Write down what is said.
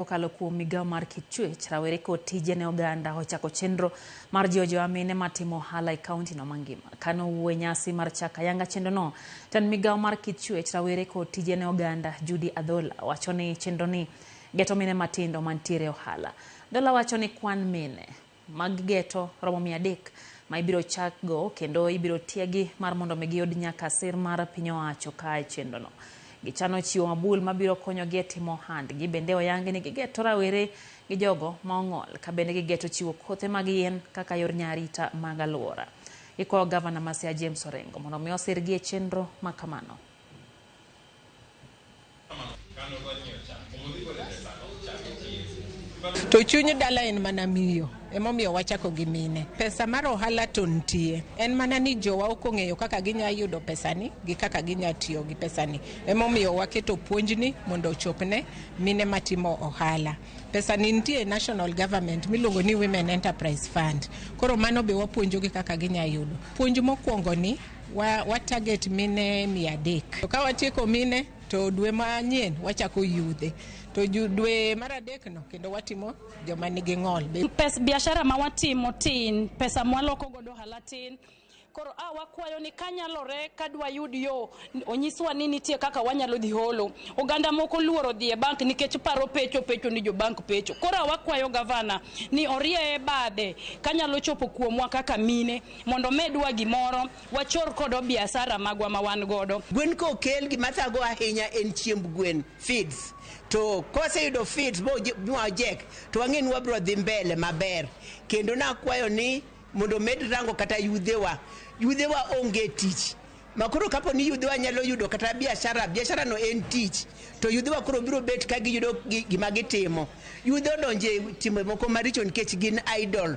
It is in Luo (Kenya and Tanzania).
Okalo kuom migao mar Kichwech, rawere kod tije ne oganda ochako chenro mar jiwo mine matimo ohala e kaunti no mangima. Kano wuo nyasi mar chaka yanga chenro no, tan migao mar Kichwech, rawere kod tije ne oganda Judy Adhola wacho ni chenro ni geto mine matindo mantiere ohala. Adhola wacho ni kwan mine mag geto romo 300 ma ibiro chakgo kendo ibiro tiegi mar mondo giyud nyaka sir mar piny owacho kae chenro no. Gichano chiwo mabul mabiro konyogi e timo ohandgi. Bende oyangi ni gigeto rawere gi jogo ma ong'ol ka bende gigeto chiwo kothe mag yien kaka yor nyarita mag alwora. Ikwayo gavana ma Siaya James Orengo mondo mi osirgi e chenro ma kamano. To chuny dala en mana miyo emomiyo wachako gi mine. Pesa mar ohala to nitie. En mana ni jowa ok ong'eyo kaka ginya yudo pesani gi kaka ginya tiyo gi pesani. Emomiyo waketo puonjni mondo ochopne mine matimo ohala. Pesani nitie National Government miluongo ni Women Enterprise Fund. Koro mano be wapuonjogi kaka ginya yudo. Puonj mokwongo ni wa target mine 300. To ka watieko mine to dwe manyien wachako yudhe. To dwe mar adek no kendo watimo joma nigi ng'ol. Pesa biashara ma watimo tin, pesa mwaloko godo ohala tin. Koro wakwayo ni kanyalore kadwa yud yo onyiswa ni nitie kaka wanyalo dhi holo. Oganda moko luoro dhi e bank nikech paro pecho ni jo bank pecho. Koro wakwayo gavana ni orie bade kanyalo chopo kuomwa kaka mine mondo medwa gimoro wachor kodo biashara magwa ma wan godo. Gwen ko kel gima thago ahinya en chiemb gwen, feeds. To kose yudo feeds bo jek to wang'e ni wabro dhi mbele maber. Kendo nakwayo ni mondo med rango kata yudhewa onge tich. Makoro kapo ni yudhewa nyalo yudo kata biashara no en tich. To yudhewa koro biro bet ka giyudo gima gitimo. Yudhe odonje timo moko maricho nikech gin idol.